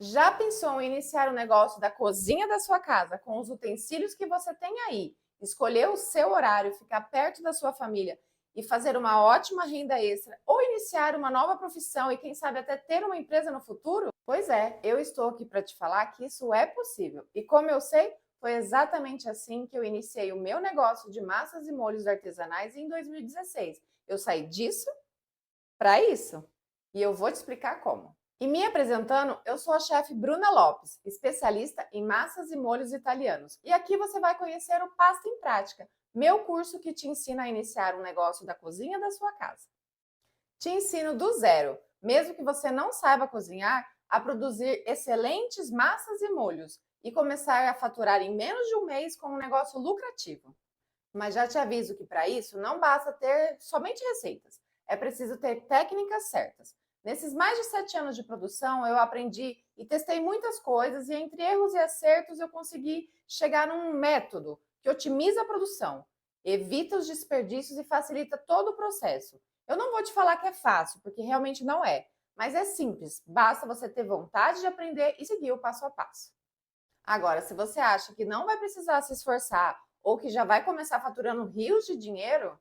Já pensou em iniciar o negócio da cozinha da sua casa com os utensílios que você tem aí? Escolher o seu horário, ficar perto da sua família e fazer uma ótima renda extra ou iniciar uma nova profissão e quem sabe até ter uma empresa no futuro? Pois é, eu estou aqui para te falar que isso é possível. E como eu sei, foi exatamente assim que eu iniciei o meu negócio de massas e molhos artesanais em 2016. Eu saí disso para isso. E eu vou te explicar como. E me apresentando, eu sou a chefe Bruna Lopes, especialista em massas e molhos italianos. E aqui você vai conhecer o Pasta em Prática, meu curso que te ensina a iniciar um negócio da cozinha da sua casa. Te ensino do zero, mesmo que você não saiba cozinhar, a produzir excelentes massas e molhos e começar a faturar em menos de um mês com um negócio lucrativo. Mas já te aviso que para isso não basta ter somente receitas, é preciso ter técnicas certas. Nesses mais de 7 anos de produção, eu aprendi e testei muitas coisas, e entre erros e acertos eu consegui chegar num método que otimiza a produção, evita os desperdícios e facilita todo o processo. Eu não vou te falar que é fácil, porque realmente não é, mas é simples, basta você ter vontade de aprender e seguir o passo a passo. Agora, se você acha que não vai precisar se esforçar ou que já vai começar faturando rios de dinheiro,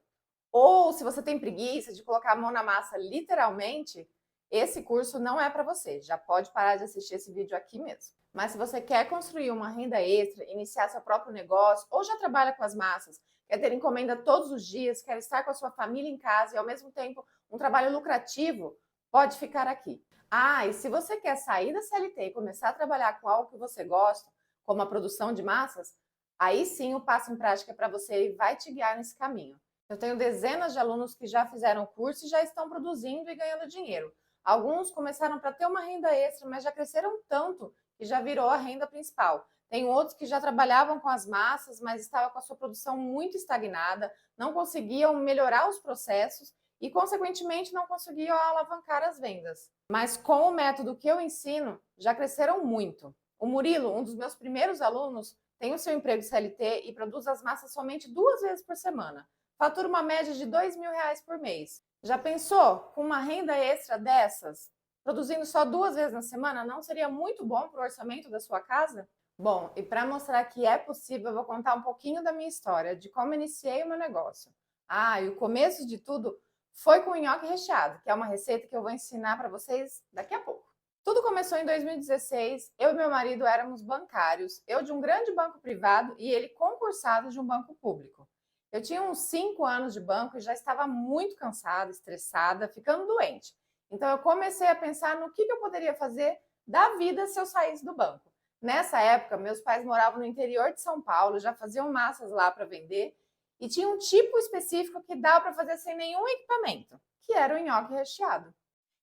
ou se você tem preguiça de colocar a mão na massa literalmente, esse curso não é para você. Já pode parar de assistir esse vídeo aqui mesmo. Mas se você quer construir uma renda extra, iniciar seu próprio negócio ou já trabalha com as massas, quer ter encomenda todos os dias, quer estar com a sua família em casa e ao mesmo tempo um trabalho lucrativo, pode ficar aqui. Ah, e se você quer sair da CLT e começar a trabalhar com algo que você gosta, como a produção de massas, aí sim o passo em prática é para você e vai te guiar nesse caminho. Eu tenho dezenas de alunos que já fizeram o curso e já estão produzindo e ganhando dinheiro. Alguns começaram para ter uma renda extra, mas já cresceram tanto que já virou a renda principal. Tem outros que já trabalhavam com as massas, mas estavam com a sua produção muito estagnada, não conseguiam melhorar os processos e, consequentemente, não conseguiam alavancar as vendas. Mas com o método que eu ensino, já cresceram muito. O Murilo, um dos meus primeiros alunos, tem o seu emprego CLT e produz as massas somente 2 vezes por semana. Fatura uma média de R$ 2.000 por mês. Já pensou? Com uma renda extra dessas, produzindo só 2 vezes na semana, não seria muito bom para o orçamento da sua casa? Bom, e para mostrar que é possível, eu vou contar um pouquinho da minha história, de como iniciei o meu negócio. Ah, e o começo de tudo foi com o nhoque recheado, que é uma receita que eu vou ensinar para vocês daqui a pouco. Tudo começou em 2016, eu e meu marido éramos bancários, eu de um grande banco privado e ele concursado de um banco público. Eu tinha uns 5 anos de banco e já estava muito cansada, estressada, ficando doente. Então eu comecei a pensar no que eu poderia fazer da vida se eu saísse do banco. Nessa época, meus pais moravam no interior de São Paulo, já faziam massas lá para vender e tinha um tipo específico que dava para fazer sem nenhum equipamento, que era o nhoque recheado.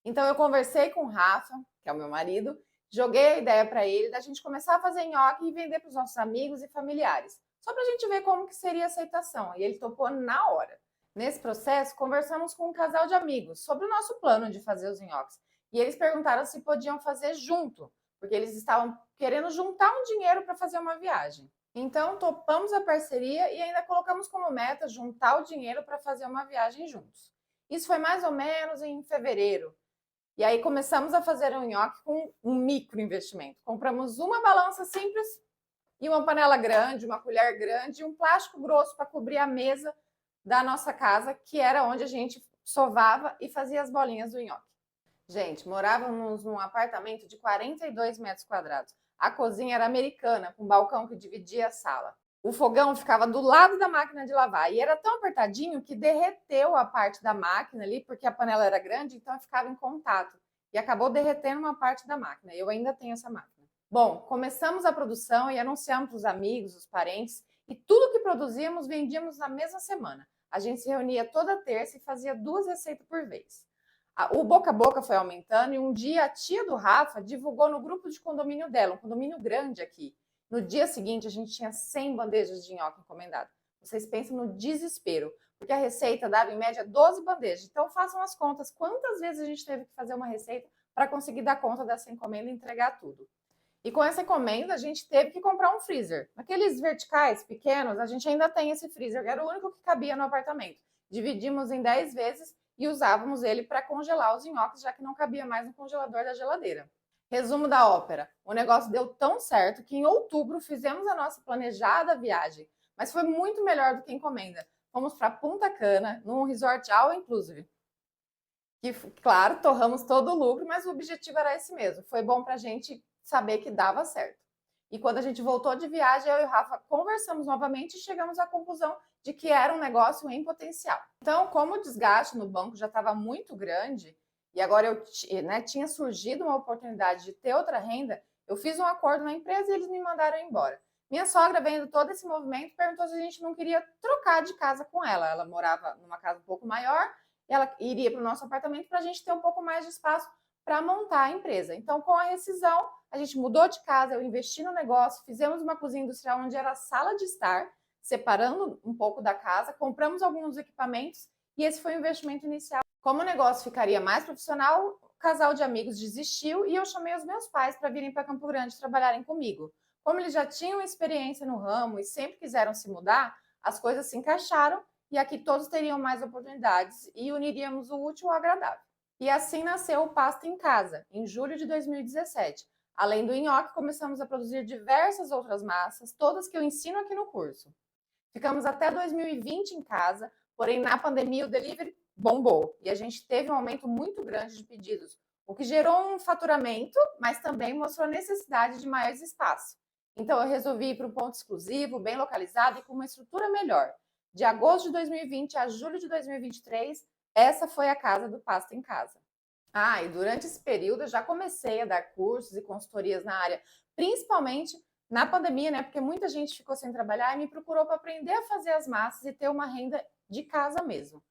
Então eu conversei com o Rafa, que é o meu marido, joguei a ideia para ele da gente começar a fazer nhoque e vender para os nossos amigos e familiares, só para a gente ver como que seria a aceitação. E ele topou na hora. Nesse processo, conversamos com um casal de amigos sobre o nosso plano de fazer os nhoques. E eles perguntaram se podiam fazer junto, porque eles estavam querendo juntar um dinheiro para fazer uma viagem. Então, topamos a parceria e ainda colocamos como meta juntar o dinheiro para fazer uma viagem juntos. Isso foi mais ou menos em fevereiro. E aí começamos a fazer um nhoque com um micro investimento. Compramos uma balança simples e uma panela grande, uma colher grande e um plástico grosso para cobrir a mesa da nossa casa, que era onde a gente sovava e fazia as bolinhas do nhoque. Gente, morávamos num apartamento de 42 metros quadrados. A cozinha era americana, com um balcão que dividia a sala. O fogão ficava do lado da máquina de lavar e era tão apertadinho que derreteu a parte da máquina ali, porque a panela era grande, então ficava em contato. E acabou derretendo uma parte da máquina. Eu ainda tenho essa máquina. Bom, começamos a produção e anunciamos para os amigos, os parentes, e tudo que produzíamos vendíamos na mesma semana. A gente se reunia toda terça e fazia 2 receitas por vez. O boca a boca foi aumentando e um dia a tia do Rafa divulgou no grupo de condomínio dela, um condomínio grande aqui. No dia seguinte, a gente tinha 100 bandejas de nhoque encomendadas. Vocês pensam no desespero, porque a receita dava em média 12 bandejas. Então façam as contas, quantas vezes a gente teve que fazer uma receita para conseguir dar conta dessa encomenda e entregar tudo. E com essa encomenda, a gente teve que comprar um freezer. Aqueles verticais pequenos, a gente ainda tem esse freezer, que era o único que cabia no apartamento. Dividimos em 10 vezes e usávamos ele para congelar os nhoques, já que não cabia mais no congelador da geladeira. Resumo da ópera: o negócio deu tão certo que em outubro fizemos a nossa planejada viagem, mas foi muito melhor do que encomenda. Fomos para Punta Cana, num resort all inclusive. Que, claro, torramos todo o lucro, mas o objetivo era esse mesmo. Foi bom para a gente saber que dava certo. E quando a gente voltou de viagem, eu e o Rafa conversamos novamente e chegamos à conclusão de que era um negócio em potencial. Então, como o desgaste no banco já estava muito grande e agora tinha surgido uma oportunidade de ter outra renda, eu fiz um acordo na empresa e eles me mandaram embora. Minha sogra, vendo todo esse movimento, perguntou se a gente não queria trocar de casa com ela. Ela morava numa casa um pouco maior, ela iria para o nosso apartamento para a gente ter um pouco mais de espaço para montar a empresa. Então, com a rescisão, a gente mudou de casa, eu investi no negócio, fizemos uma cozinha industrial onde era a sala de estar, separando um pouco da casa, compramos alguns equipamentos e esse foi o investimento inicial. Como o negócio ficaria mais profissional, o casal de amigos desistiu e eu chamei os meus pais para virem para Campo Grande trabalharem comigo. Como eles já tinham experiência no ramo e sempre quiseram se mudar, as coisas se encaixaram e aqui todos teriam mais oportunidades e uniríamos o útil ao agradável. E assim nasceu o Pasta em Casa, em julho de 2017. Além do nhoque, começamos a produzir diversas outras massas, todas que eu ensino aqui no curso. Ficamos até 2020 em casa, porém na pandemia o delivery bombou e a gente teve um aumento muito grande de pedidos, o que gerou um faturamento, mas também mostrou a necessidade de maiores espaços. Então eu resolvi ir para um ponto exclusivo, bem localizado e com uma estrutura melhor. De agosto de 2020 a julho de 2023, essa foi a casa do Pasta em Casa. E durante esse período eu já comecei a dar cursos e consultorias na área, principalmente na pandemia, né? Porque muita gente ficou sem trabalhar e me procurou para aprender a fazer as massas e ter uma renda de casa mesmo.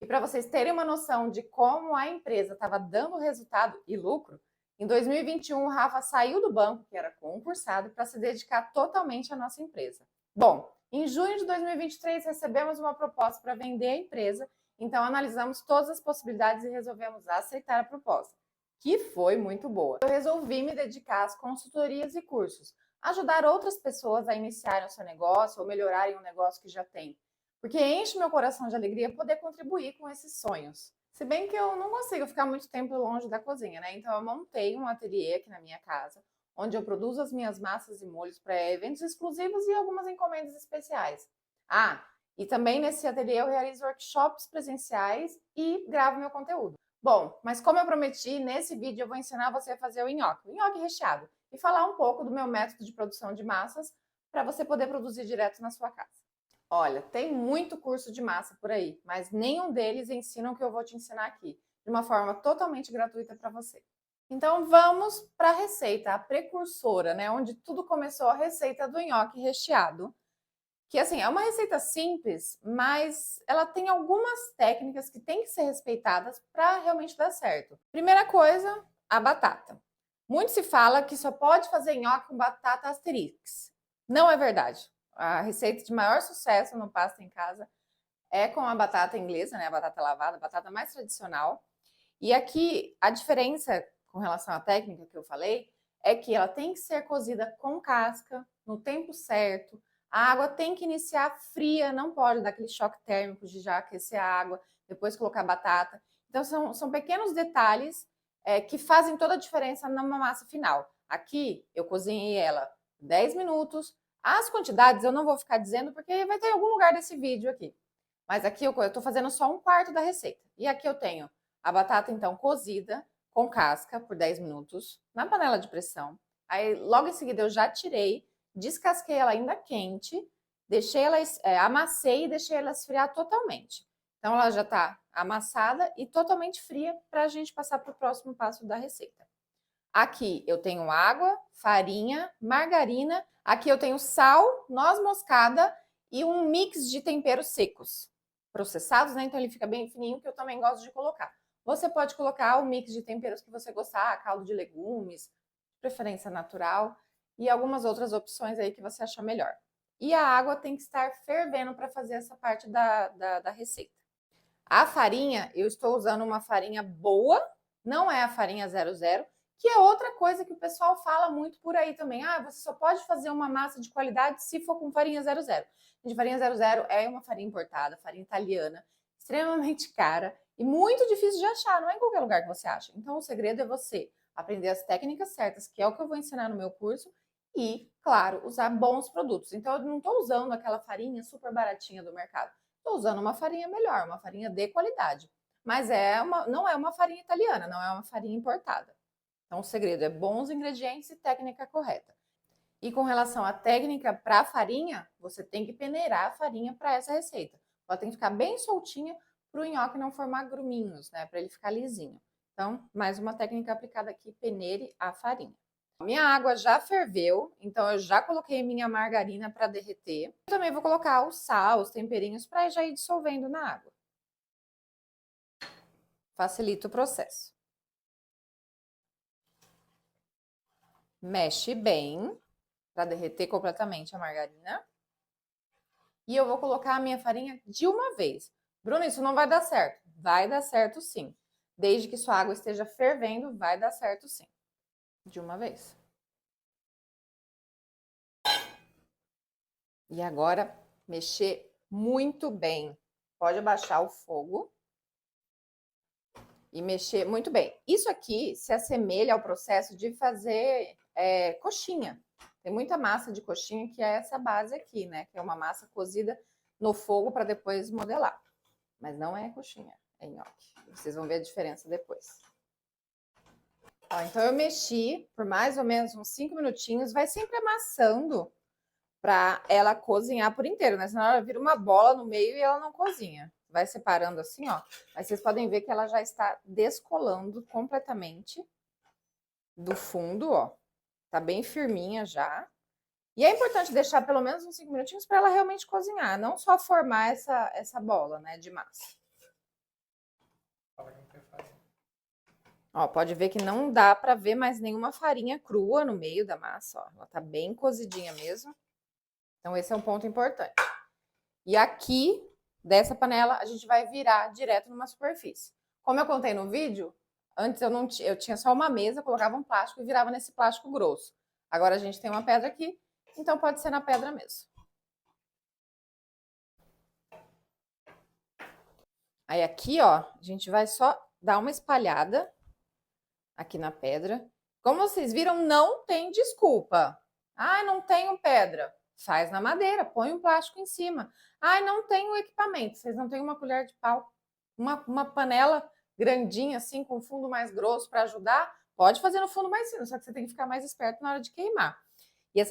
E para vocês terem uma noção de como a empresa estava dando resultado e lucro, em 2021 o Rafa saiu do banco, que era concursado, para se dedicar totalmente à nossa empresa. Bom, em junho de 2023 recebemos uma proposta para vender a empresa, então analisamos todas as possibilidades e resolvemos aceitar a proposta, que foi muito boa. Eu resolvi me dedicar às consultorias e cursos, ajudar outras pessoas a iniciarem o seu negócio ou melhorarem um negócio que já tem, porque enche meu coração de alegria poder contribuir com esses sonhos. Se bem que eu não consigo ficar muito tempo longe da cozinha, né? Então eu montei um ateliê aqui na minha casa, onde eu produzo as minhas massas e molhos para eventos exclusivos e algumas encomendas especiais. E também nesse ateliê eu realizo workshops presenciais e gravo meu conteúdo. Bom, mas como eu prometi, nesse vídeo eu vou ensinar você a fazer o nhoque recheado, e falar um pouco do meu método de produção de massas para você poder produzir direto na sua casa. Olha, tem muito curso de massa por aí, mas nenhum deles ensina o que eu vou te ensinar aqui, de uma forma totalmente gratuita para você. Então vamos para a receita, a precursora, né? Onde tudo começou, a receita do nhoque recheado. Que assim, é uma receita simples, mas ela tem algumas técnicas que têm que ser respeitadas para realmente dar certo. Primeira coisa, a batata. Muito se fala que só pode fazer nhoque com batata asterix. Não é verdade. A receita de maior sucesso no Pasta em Casa é com a batata inglesa, né? A batata lavada, a batata mais tradicional. E aqui a diferença com relação à técnica que eu falei é que ela tem que ser cozida com casca, no tempo certo. A água tem que iniciar fria, não pode dar aquele choque térmico de já aquecer a água, depois colocar a batata. Então são pequenos detalhes que fazem toda a diferença numa massa final. Aqui eu cozinhei ela 10 minutos. As quantidades eu não vou ficar dizendo porque vai ter em algum lugar desse vídeo aqui. Mas aqui eu estou fazendo só um quarto da receita. E aqui eu tenho a batata, então, cozida com casca por 10 minutos na panela de pressão. Aí, logo em seguida, eu já tirei, descasquei ela ainda quente, deixei ela, amassei e deixei ela esfriar totalmente. Então, ela já está amassada e totalmente fria para a gente passar para o próximo passo da receita. Aqui eu tenho água, farinha, margarina. Aqui eu tenho sal, noz moscada e um mix de temperos secos. Processados, né? Então ele fica bem fininho, que eu também gosto de colocar. Você pode colocar o mix de temperos que você gostar, caldo de legumes, de preferência natural, e algumas outras opções aí que você achar melhor. E a água tem que estar fervendo para fazer essa parte da receita. A farinha, eu estou usando uma farinha boa, não é a farinha 00, que é outra coisa que o pessoal fala muito por aí também. Você só pode fazer uma massa de qualidade se for com farinha 00. Gente, farinha 00 é uma farinha importada, farinha italiana, extremamente cara e muito difícil de achar, não é em qualquer lugar que você acha. Então o segredo é você aprender as técnicas certas, que é o que eu vou ensinar no meu curso, e, claro, usar bons produtos. Então, eu não estou usando aquela farinha super baratinha do mercado. Estou usando uma farinha melhor, uma farinha de qualidade. Mas não é uma farinha italiana, não é uma farinha importada. Então, o segredo é bons ingredientes e técnica correta. E com relação à técnica para a farinha, você tem que peneirar a farinha para essa receita. Ela tem que ficar bem soltinha para o nhoque não formar gruminhos, né? Para ele ficar lisinho. Então, mais uma técnica aplicada aqui, peneire a farinha. Minha água já ferveu, então eu já coloquei minha margarina para derreter. Eu também vou colocar o sal, os temperinhos para já ir dissolvendo na água. Facilita o processo. Mexe bem para derreter completamente a margarina. E eu vou colocar a minha farinha de uma vez. Bruna, isso não vai dar certo. Vai dar certo sim. Desde que sua água esteja fervendo, vai dar certo sim. De uma vez. E agora, mexer muito bem. Pode abaixar o fogo. E mexer muito bem. Isso aqui se assemelha ao processo de fazer coxinha. Tem muita massa de coxinha que é essa base aqui, né? Que é uma massa cozida no fogo para depois modelar. Mas não é coxinha, é nhoque. Vocês vão ver a diferença depois. Ó, então eu mexi por mais ou menos uns 5 minutinhos. Vai sempre amassando para ela cozinhar por inteiro, né? Senão ela vira uma bola no meio e ela não cozinha. Vai separando assim, ó. Aí vocês podem ver que ela já está descolando completamente do fundo, ó. Tá bem firminha já. E é importante deixar pelo menos uns 5 minutinhos para ela realmente cozinhar, não só formar essa bola, né, de massa. Ó, pode ver que não dá para ver mais nenhuma farinha crua no meio da massa, ó. Ela tá bem cozidinha mesmo. Então esse é um ponto importante. E aqui, dessa panela, a gente vai virar direto numa superfície. Como eu contei no vídeo, antes eu tinha só uma mesa, colocava um plástico e virava nesse plástico grosso. Agora a gente tem uma pedra aqui, então pode ser na pedra mesmo. Aí aqui, ó, a gente vai só dar uma espalhada aqui na pedra. Como vocês viram, não tem desculpa. Ah, não tenho pedra. Faz na madeira, põe um plástico em cima. Ah, não tenho equipamento. Vocês não têm uma colher de pau, uma panela grandinha assim, com fundo mais grosso para ajudar? Pode fazer no fundo mais fino, só que você tem que ficar mais esperto na hora de queimar. E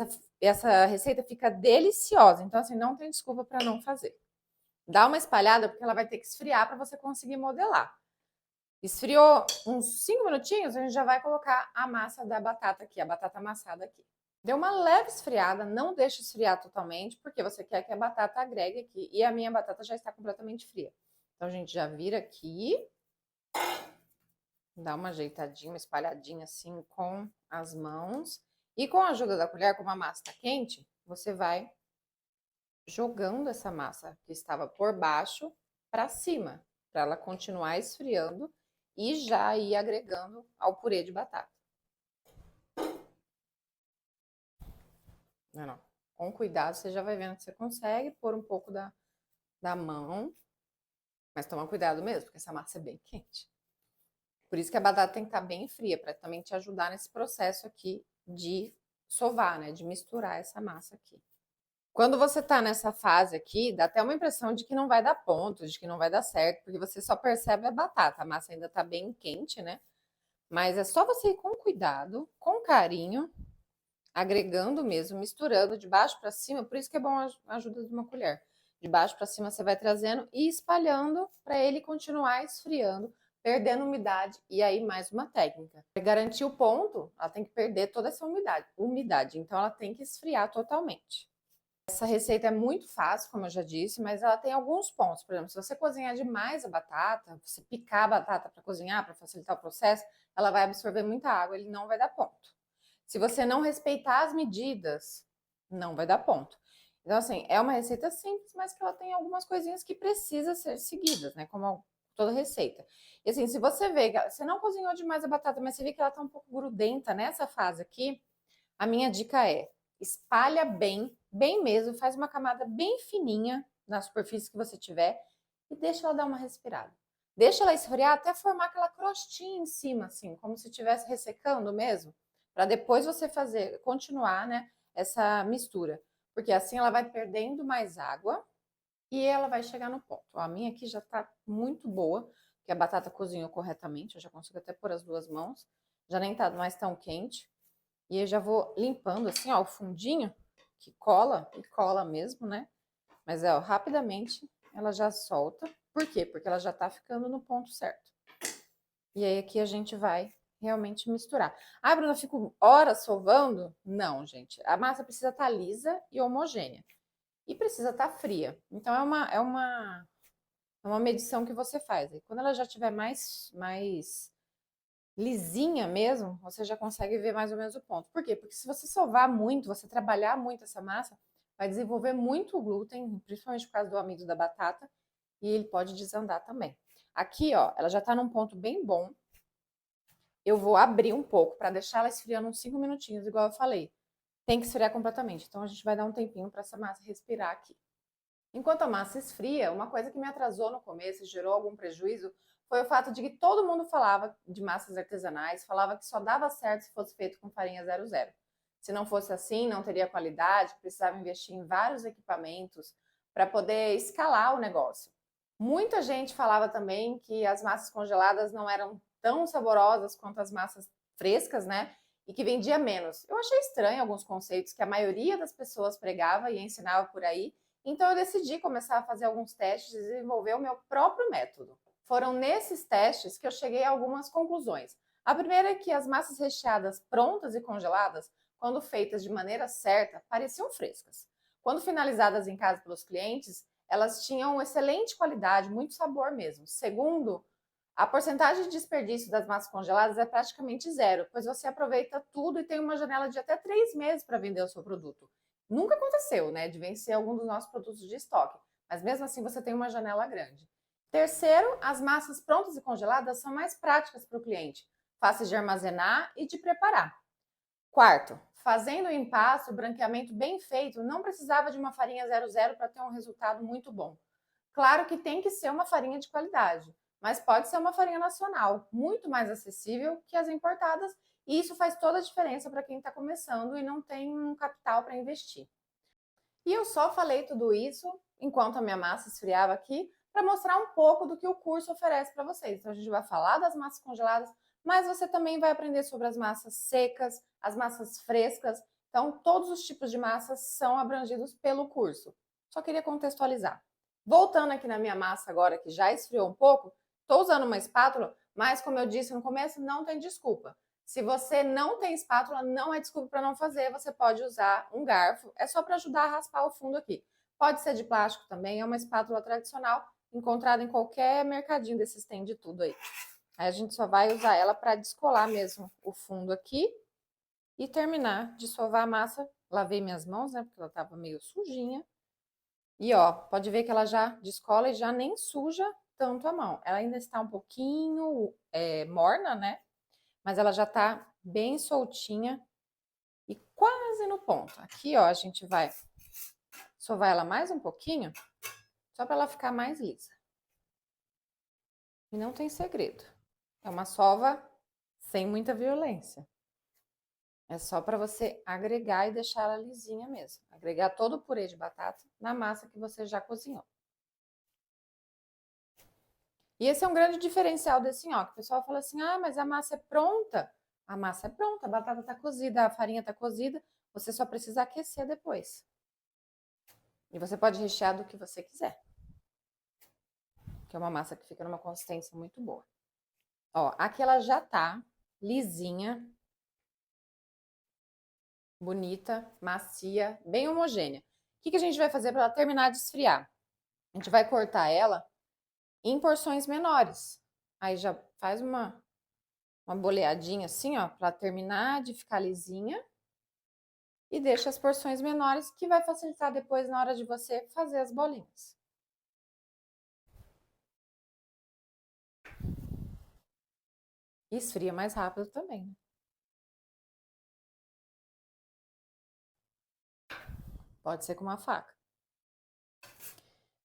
essa receita fica deliciosa, então assim, não tem desculpa para não fazer. Dá uma espalhada, porque ela vai ter que esfriar para você conseguir modelar. Esfriou uns 5 minutinhos, a gente já vai colocar a massa da batata aqui, a batata amassada aqui. Deu uma leve esfriada, não deixe esfriar totalmente, porque você quer que a batata agregue aqui. E a minha batata já está completamente fria. Então, a gente já vira aqui. Dá uma ajeitadinha, uma espalhadinha assim com as mãos. E com a ajuda da colher, como a massa está quente, você vai jogando essa massa que estava por baixo para cima, para ela continuar esfriando e já ir agregando ao purê de batata. Não. Com cuidado, você já vai vendo que você consegue pôr um pouco da mão, mas toma cuidado mesmo, porque essa massa é bem quente. Por isso que a batata tem que estar bem fria, para também te ajudar nesse processo aqui de sovar, né? De misturar essa massa aqui. Quando você tá nessa fase aqui, dá até uma impressão de que não vai dar ponto, de que não vai dar certo, porque você só percebe a batata. A massa ainda tá bem quente, né? Mas é só você ir com cuidado, com carinho, agregando mesmo, misturando de baixo para cima. Por isso que é bom a ajuda de uma colher. De baixo para cima você vai trazendo e espalhando para ele continuar esfriando, perdendo umidade. E aí mais uma técnica. Para garantir o ponto, ela tem que perder toda essa umidade. Então ela tem que esfriar totalmente. Essa receita é muito fácil, como eu já disse, mas ela tem alguns pontos. Por exemplo, se você cozinhar demais a batata, você picar a batata para cozinhar, para facilitar o processo, ela vai absorver muita água, ele não vai dar ponto. Se você não respeitar as medidas, não vai dar ponto. Então, assim, é uma receita simples, mas que ela tem algumas coisinhas que precisam ser seguidas, né? Como toda receita. E assim, se você vê que você não cozinhou demais a batata, mas você vê que ela tá um pouco grudenta nessa fase aqui, a minha dica é: espalha bem, bem mesmo, faz uma camada bem fininha na superfície que você tiver e deixa ela dar uma respirada. Deixa ela esfriar até formar aquela crostinha em cima, assim, como se estivesse ressecando mesmo, para depois você continuar, né, essa mistura. Porque assim ela vai perdendo mais água e ela vai chegar no ponto. Ó, a minha aqui já tá muito boa, porque a batata cozinhou corretamente, eu já consigo até pôr as duas mãos, já nem tá mais tão quente. E eu já vou limpando assim, ó, o fundinho, que cola, e cola mesmo, né? Mas, ó, rapidamente ela já solta. Por quê? Porque ela já tá ficando no ponto certo. E aí aqui a gente vai realmente misturar. Ah, Bruna, eu fico horas sovando? Não, gente. A massa precisa estar lisa e homogênea. E precisa estar fria. Então é uma medição que você faz. E quando ela já estiver mais lisinha mesmo, você já consegue ver mais ou menos o ponto. Por quê? Porque se você sovar muito, você trabalhar muito essa massa, vai desenvolver muito glúten, principalmente por causa do amido da batata, e ele pode desandar também. Aqui, ó, ela já tá num ponto bem bom. Eu vou abrir um pouco para deixar ela esfriando uns 5 minutinhos, igual eu falei. Tem que esfriar completamente. Então a gente vai dar um tempinho para essa massa respirar aqui. Enquanto a massa esfria, uma coisa que me atrasou no começo e gerou algum prejuízo foi o fato de que todo mundo falava de massas artesanais, falava que só dava certo se fosse feito com farinha 00. Se não fosse assim, não teria qualidade, precisava investir em vários equipamentos para poder escalar o negócio. Muita gente falava também que as massas congeladas não eram tão saborosas quanto as massas frescas, né? E que vendia menos. Eu achei estranho alguns conceitos que a maioria das pessoas pregava e ensinava por aí, então eu decidi começar a fazer alguns testes e desenvolver o meu próprio método. Foram nesses testes que eu cheguei a algumas conclusões. A primeira é que as massas recheadas prontas e congeladas, quando feitas de maneira certa, pareciam frescas. Quando finalizadas em casa pelos clientes, elas tinham excelente qualidade, muito sabor mesmo. Segundo, a porcentagem de desperdício das massas congeladas é praticamente zero, pois você aproveita tudo e tem uma janela de até 3 meses para vender o seu produto. Nunca aconteceu, né, de vencer algum dos nossos produtos de estoque, mas mesmo assim você tem uma janela grande. Terceiro, as massas prontas e congeladas são mais práticas para o cliente, fáceis de armazenar e de preparar. Quarto, fazendo o empaste, o branqueamento bem feito, não precisava de uma farinha 00 para ter um resultado muito bom. Claro que tem que ser uma farinha de qualidade, mas pode ser uma farinha nacional, muito mais acessível que as importadas, e isso faz toda a diferença para quem está começando e não tem um capital para investir. E eu só falei tudo isso enquanto a minha massa esfriava aqui, para mostrar um pouco do que o curso oferece para vocês. Então a gente vai falar das massas congeladas, mas você também vai aprender sobre as massas secas, as massas frescas. Então todos os tipos de massas são abrangidos pelo curso. Só queria contextualizar. Voltando aqui na minha massa agora, que já esfriou um pouco, estou usando uma espátula, mas como eu disse no começo, não tem desculpa. Se você não tem espátula, não é desculpa para não fazer, você pode usar um garfo, é só para ajudar a raspar o fundo aqui. Pode ser de plástico também, é uma espátula tradicional, encontrada em qualquer mercadinho desses tem de tudo aí. Aí a gente só vai usar ela para descolar mesmo o fundo aqui e terminar de sovar a massa. Lavei minhas mãos, né, porque ela estava meio sujinha. E ó, pode ver que ela já descola e já nem suja tanto a mão. Ela ainda está um pouquinho morna, né? Mas ela já tá bem soltinha e quase no ponto. Aqui, ó, a gente vai sovar ela mais um pouquinho, só para ela ficar mais lisa. E não tem segredo. É uma sova sem muita violência. É só para você agregar e deixar ela lisinha mesmo. Agregar todo o purê de batata na massa que você já cozinhou. E esse é um grande diferencial desse nhoque. O pessoal fala assim: ah, mas a massa é pronta. A massa é pronta, a batata está cozida, a farinha está cozida, você só precisa aquecer depois. E você pode rechear do que você quiser. Que é uma massa que fica numa consistência muito boa. Ó, aqui ela já tá lisinha, bonita, macia, bem homogênea. O que a gente vai fazer para ela terminar de esfriar? A gente vai cortar ela em porções menores. Aí já faz uma boleadinha assim, ó, para terminar de ficar lisinha. E deixa as porções menores, que vai facilitar depois na hora de você fazer as bolinhas. E esfria mais rápido também, né? Pode ser com uma faca.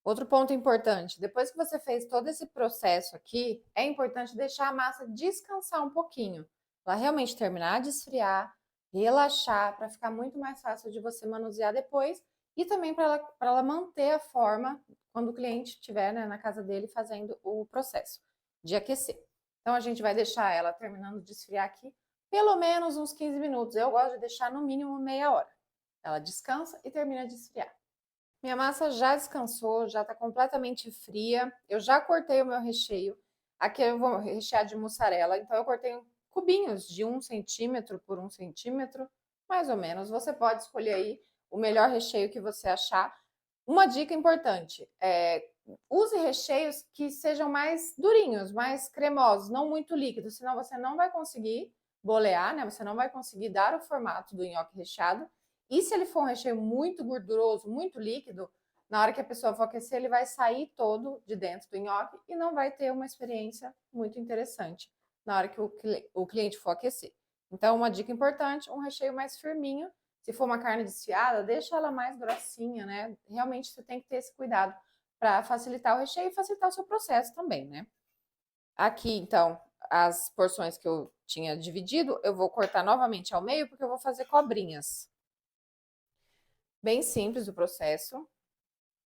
Outro ponto importante, depois que você fez todo esse processo aqui, é importante deixar a massa descansar um pouquinho. Ela realmente terminar de esfriar, relaxar, para ficar muito mais fácil de você manusear depois e também para ela manter a forma quando o cliente estiver, né, na casa dele fazendo o processo de aquecer. Então a gente vai deixar ela terminando de esfriar aqui pelo menos uns 15 minutos. Eu gosto de deixar no mínimo meia hora. Ela descansa e termina de esfriar. Minha massa já descansou, já está completamente fria. Eu já cortei o meu recheio. Aqui eu vou rechear de mussarela, então eu cortei cubinhos de 1 centímetro por 1 centímetro, mais ou menos. Você pode escolher aí o melhor recheio que você achar. Uma dica importante, use recheios que sejam mais durinhos, mais cremosos, não muito líquidos, senão você não vai conseguir bolear, né? Você não vai conseguir dar o formato do nhoque recheado. E se ele for um recheio muito gorduroso, muito líquido, na hora que a pessoa for aquecer, ele vai sair todo de dentro do nhoque e não vai ter uma experiência muito interessante na hora que o cliente for aquecer. Então, uma dica importante, um recheio mais firminho. Se for uma carne desfiada, deixa ela mais grossinha, né? Realmente você tem que ter esse cuidado para facilitar o recheio e facilitar o seu processo também, né? Aqui, então, as porções que eu tinha dividido, eu vou cortar novamente ao meio porque eu vou fazer cobrinhas. Bem simples o processo.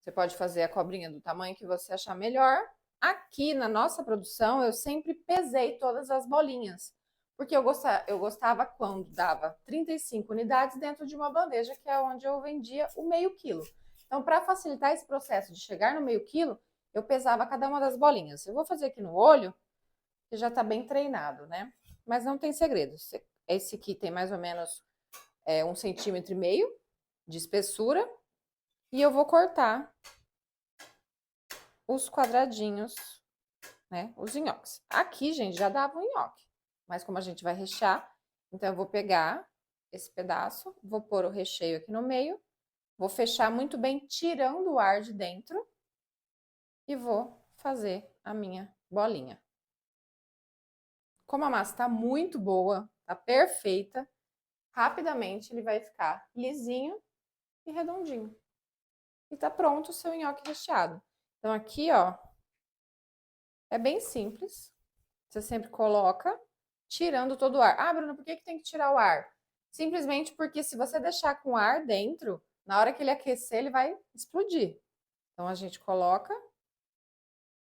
Você pode fazer a cobrinha do tamanho que você achar melhor. Aqui na nossa produção, eu sempre pesei todas as bolinhas, porque eu gostava quando dava 35 unidades dentro de uma bandeja, que é onde eu vendia o meio quilo. Então, para facilitar esse processo de chegar no meio quilo, eu pesava cada uma das bolinhas. Eu vou fazer aqui no olho, que já está bem treinado, né? Mas não tem segredo. Esse aqui tem mais ou menos 1,5 centímetro de espessura. E eu vou cortar os quadradinhos, né? Os nhoques. Aqui, gente, já dava um nhoque. Mas como a gente vai rechear, então eu vou pegar esse pedaço, vou pôr o recheio aqui no meio, vou fechar muito bem, tirando o ar de dentro. E vou fazer a minha bolinha. Como a massa tá muito boa, tá perfeita, rapidamente ele vai ficar lisinho e redondinho. E tá pronto o seu nhoque recheado. Então aqui, ó, é bem simples. Você sempre coloca, tirando todo o ar. Ah, Bruna, por que tem que tirar o ar? Simplesmente porque se você deixar com ar dentro, na hora que ele aquecer, ele vai explodir. Então a gente coloca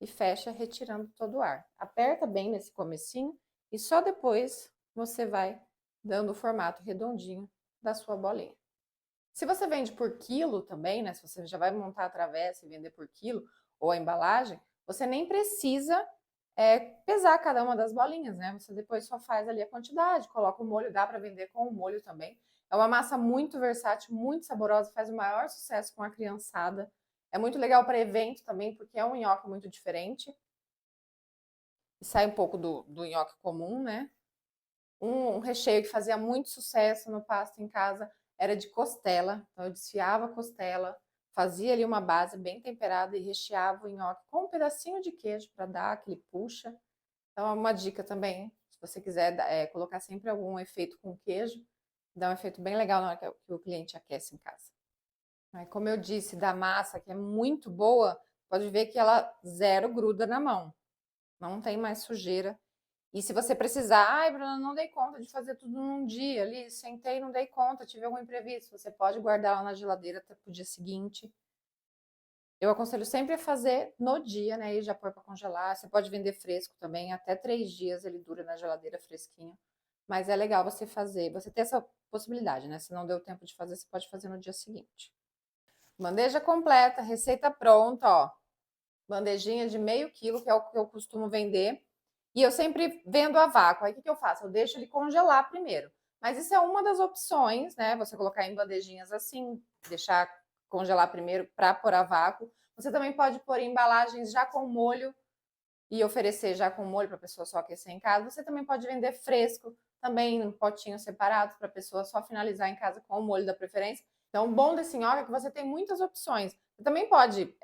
e fecha, retirando todo o ar. Aperta bem nesse comecinho e só depois você vai dando o formato redondinho da sua bolinha. Se você vende por quilo também, né? Se você já vai montar a travessa e vender por quilo ou a embalagem, você nem precisa pesar cada uma das bolinhas, né? Você depois só faz ali a quantidade, coloca o molho, dá para vender com o molho também. É uma massa muito versátil, muito saborosa, faz o maior sucesso com a criançada. É muito legal para evento também, porque é um nhoque muito diferente. E sai um pouco do nhoque comum, né? Um recheio que fazia muito sucesso no Pasta em Casa era de costela. Então eu desfiava a costela, fazia ali uma base bem temperada e recheava o nhoque com um pedacinho de queijo para dar aquele puxa. Então é uma dica também, se você quiser colocar sempre algum efeito com queijo, dá um efeito bem legal na hora que o cliente aquece em casa. Como eu disse, da massa, que é muito boa, pode ver que ela zero gruda na mão. Não tem mais sujeira. E se você precisar, ai, Bruna, não dei conta de fazer tudo num dia ali, sentei, não dei conta, tive algum imprevisto, você pode guardar ela na geladeira até pro dia seguinte. Eu aconselho sempre a fazer no dia, né? E já pôr para congelar. Você pode vender fresco também, até 3 dias ele dura na geladeira fresquinho. Mas é legal você fazer, você ter essa possibilidade, né? Se não deu tempo de fazer, você pode fazer no dia seguinte. Bandeja completa, receita pronta, ó. Bandejinha de meio quilo, que é o que eu costumo vender. E eu sempre vendo a vácuo. Aí o que eu faço? Eu deixo ele congelar primeiro. Mas isso é uma das opções, né? Você colocar em bandejinhas assim, deixar congelar primeiro para pôr a vácuo. Você também pode pôr em embalagens já com molho e oferecer já com molho para a pessoa só aquecer em casa. Você também pode vender fresco, também em potinhos separados para a pessoa só finalizar em casa com o molho da preferência. Então, o bom desse nhoque é que você tem muitas opções. Você também pode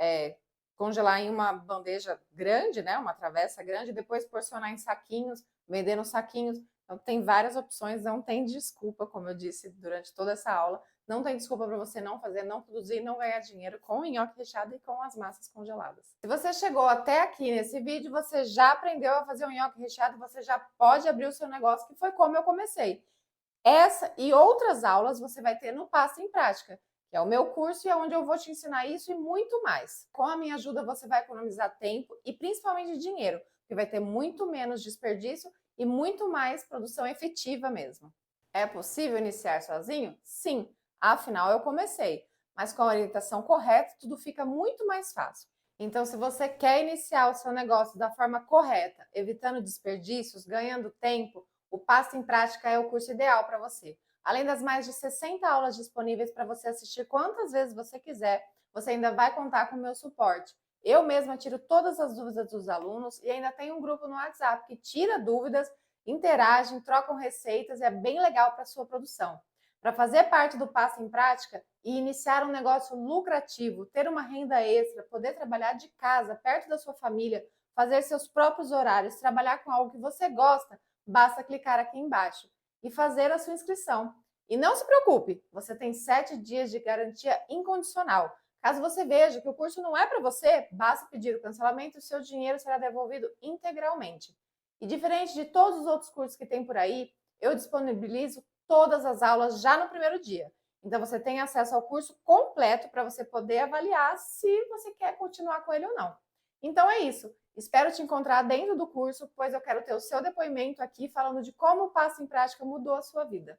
congelar em uma bandeja grande, né? Uma travessa grande, e depois porcionar em saquinhos, vender nos saquinhos. Então, tem várias opções, não tem desculpa, como eu disse durante toda essa aula, não tem desculpa para você não fazer, não produzir, não ganhar dinheiro com o nhoque recheado e com as massas congeladas. Se você chegou até aqui nesse vídeo, você já aprendeu a fazer um nhoque recheado, você já pode abrir o seu negócio, que foi como eu comecei. Essa e outras aulas você vai ter no Pasta em Prática, que é o meu curso e é onde eu vou te ensinar isso e muito mais. Com a minha ajuda, você vai economizar tempo e principalmente dinheiro, porque vai ter muito menos desperdício e muito mais produção efetiva mesmo. É possível iniciar sozinho? Sim, afinal eu comecei, mas com a orientação correta tudo fica muito mais fácil. Então, se você quer iniciar o seu negócio da forma correta, evitando desperdícios, ganhando tempo, o Pasta em Prática é o curso ideal para você. Além das mais de 60 aulas disponíveis para você assistir quantas vezes você quiser, você ainda vai contar com o meu suporte. Eu mesma tiro todas as dúvidas dos alunos e ainda tem um grupo no WhatsApp que tira dúvidas, interagem, trocam receitas e é bem legal para a sua produção. Para fazer parte do Pasta em Prática e iniciar um negócio lucrativo, ter uma renda extra, poder trabalhar de casa, perto da sua família, fazer seus próprios horários, trabalhar com algo que você gosta, basta clicar aqui embaixo e fazer a sua inscrição. E não se preocupe, você tem 7 dias de garantia incondicional. Caso você veja que o curso não é para você, basta pedir o cancelamento e o seu dinheiro será devolvido integralmente. E diferente de todos os outros cursos que tem por aí, eu disponibilizo todas as aulas já no primeiro dia. Então você tem acesso ao curso completo para você poder avaliar se você quer continuar com ele ou não. Então é isso. Espero te encontrar dentro do curso, pois eu quero ter o seu depoimento aqui falando de como o Pasta em Prática mudou a sua vida.